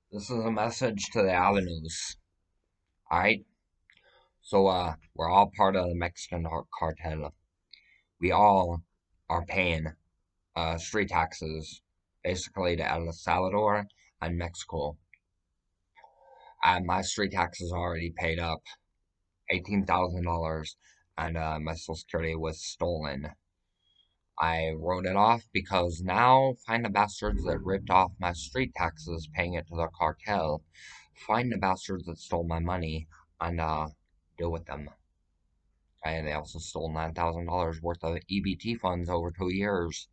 This is a message to the avenues. Alright? So, we're all part of the Mexican cartel. We all are paying street taxes, basically to El Salvador and Mexico. And my street taxes are already paid up, $18,000, and my Social Security was stolen. I wrote it off because now find the bastards that ripped off my street taxes, paying it to the cartel. Find the bastards that stole my money and deal with them. And they also stole $9,000 worth of EBT funds over 2 years.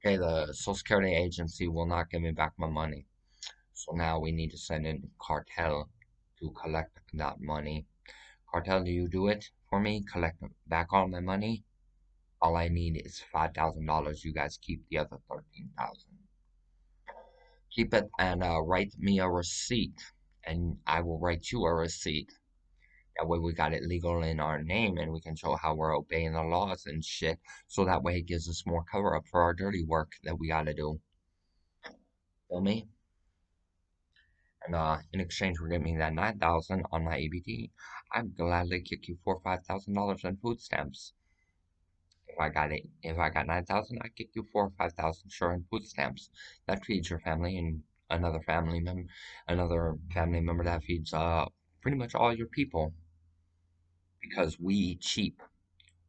Okay, the Social Security agency will not give me back my money. So now we need to send in cartel to collect that money. Cartel, do you do it for me? Collect back all my money? All I need is $5,000. You guys keep the other 13,000. Keep it and write me a receipt, and I will write you a receipt. That way we got it legal in our name, and we can show how we're obeying the laws and shit. So that way it gives us more cover up for our dirty work that we gotta do. Feel me? And in exchange for giving me that 9,000 on my ABT, I'd gladly kick you $4,000 or $5,000 in food stamps. If I got 9,000, I'd kick you 4 or 5,000 sure in food stamps. That feeds your family and another family member that feeds pretty much all your people. Because we eat cheap.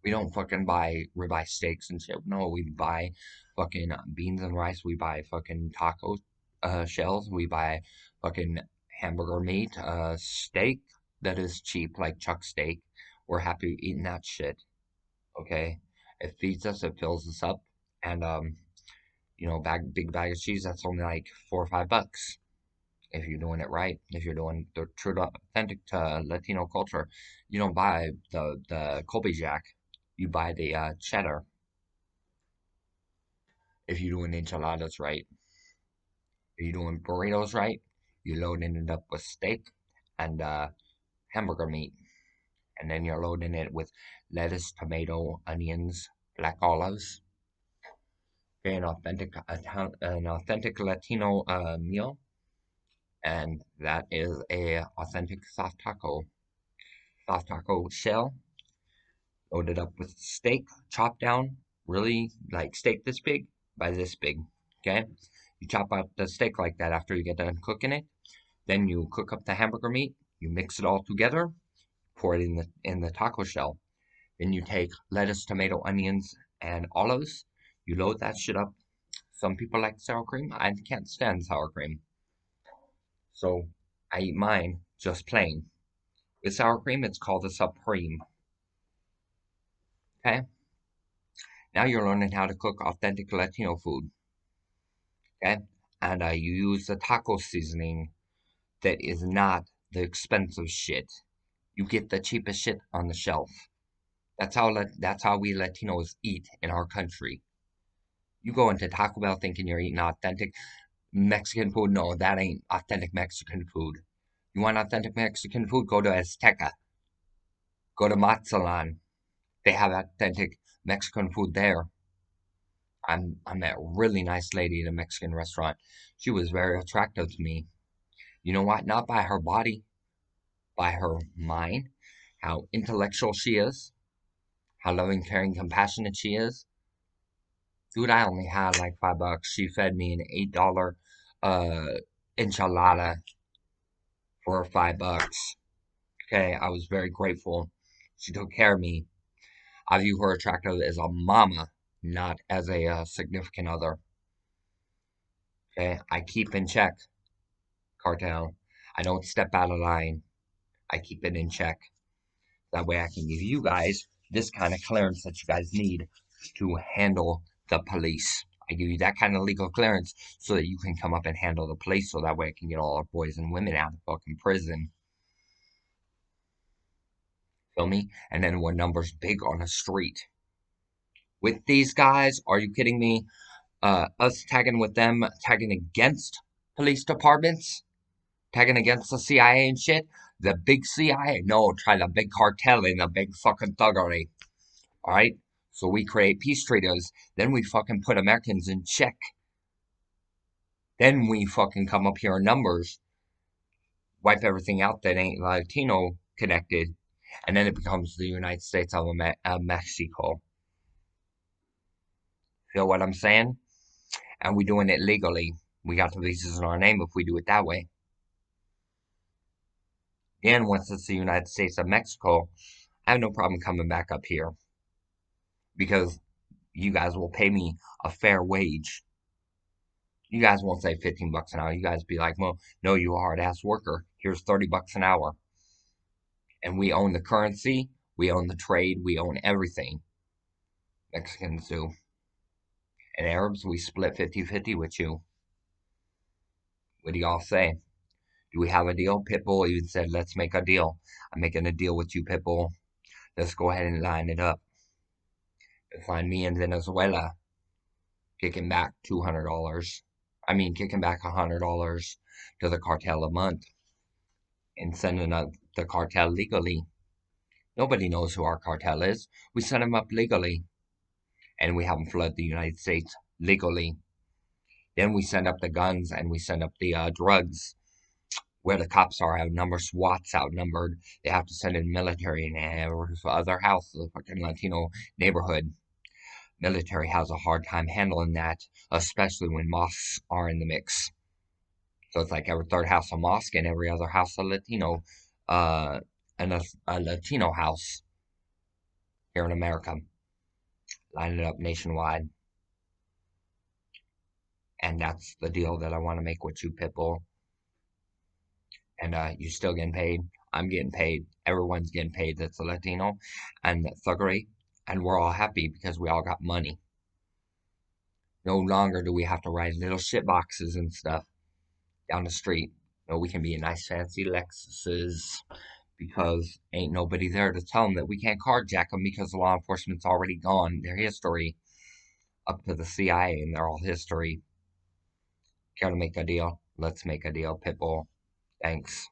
We don't fucking buy ribeye steaks and shit. No, we buy fucking beans and rice. We buy fucking taco shells. We buy fucking hamburger meat, steak that is cheap, like chuck steak. We're happy eating that shit. Okay, it feeds us, it fills us up, and big bag of cheese. That's only like $4 or $5 if you're doing it right. If you're doing the true to authentic to Latino culture, you don't buy the Colby Jack. You buy the cheddar. If you're doing enchiladas right, if you're doing burritos right, you're loading it up with steak and hamburger meat, and then you're loading it with lettuce, tomato, onions, black olives. Okay, an authentic Latino meal, and that is a authentic soft taco shell, loaded up with steak, chopped down, really like steak this big by this big. Okay, you chop out the steak like that after you get done cooking it. Then you cook up the hamburger meat. You mix it all together, pour it in the taco shell. Then you take lettuce, tomato, onions, and olives. You load that shit up. Some people like sour cream. I can't stand sour cream. So I eat mine just plain. With sour cream, it's called a supreme. Okay? Now you're learning how to cook authentic Latino food. Okay? And you use the taco seasoning that is not the expensive shit. You get the cheapest shit on the shelf. That's how we Latinos eat in our country. You go into Taco Bell thinking you're eating authentic Mexican food. No, that ain't authentic Mexican food. You want authentic Mexican food? Go to Azteca. Go to Mazatlan. They have authentic Mexican food there. I met a really nice lady at a Mexican restaurant. She was very attractive to me. You know what? Not by her body, by her mind, how intellectual she is, how loving, caring, compassionate she is. Dude, I only had like $5. She fed me an $8 uh enchilada for $5. Okay, I was very grateful. She took care of me. I view her attractive as a mama, not as a significant other. Okay, I keep in check, cartel. I don't step out of line. I keep it in check. That way I can give you guys this kind of clearance that you guys need to handle the police. I give you that kind of legal clearance so that you can come up and handle the police so that way I can get all our boys and women out of fucking prison. Feel me? And then when numbers big on the street. With these guys, are you kidding me? Us tagging with them, tagging against police departments, tagging against the CIA and shit. The big CIA, no, try the big cartel and the big fucking thuggery. Alright? So we create peace treaties, then we fucking put Americans in check. Then we fucking come up here in numbers. wipe everything out that ain't Latino connected, and then it becomes the United States of Mexico. Feel what I'm saying? And we doing it legally. We got the visas in our name if we do it that way. And once it's the United States of Mexico, I have no problem coming back up here because you guys will pay me a fair wage. You guys won't say 15 bucks an hour. You guys be like, well, no, you hard ass worker. Here's 30 bucks an hour. And we own the currency, we own the trade, we own everything. Mexicans do. And Arabs, we split 50-50 with you. What do y'all say? Do we have a deal? Pitbull even said, let's make a deal. I'm making a deal with you, Pitbull. Let's go ahead and line it up. Find me in Venezuela, kicking back $200. Kicking back $100 to the cartel a month and sending up the cartel legally. Nobody knows who our cartel is. We send them up legally, and we have them flood the United States legally. Then we send up the guns and we send up the drugs. Where the cops are outnumbered, SWAT's outnumbered. They have to send in military and every other house, the fucking Latino neighborhood. Military has a hard time handling that, especially when mosques are in the mix. So it's like every third house a mosque and every other house a Latino, and a Latino house here in America. Line it up nationwide. And that's the deal that I want to make with you, Pitbull. And you're still getting paid. I'm getting paid. Everyone's getting paid that's a Latino and thuggery. And we're all happy because we all got money. No longer do we have to ride little shit boxes and stuff down the street. No, we can be in nice fancy Lexuses because ain't nobody there to tell them that we can't carjack them because law enforcement's already gone. Their history up to the CIA and their all history. Care to make a deal? Let's make a deal, Pitbull. Thanks.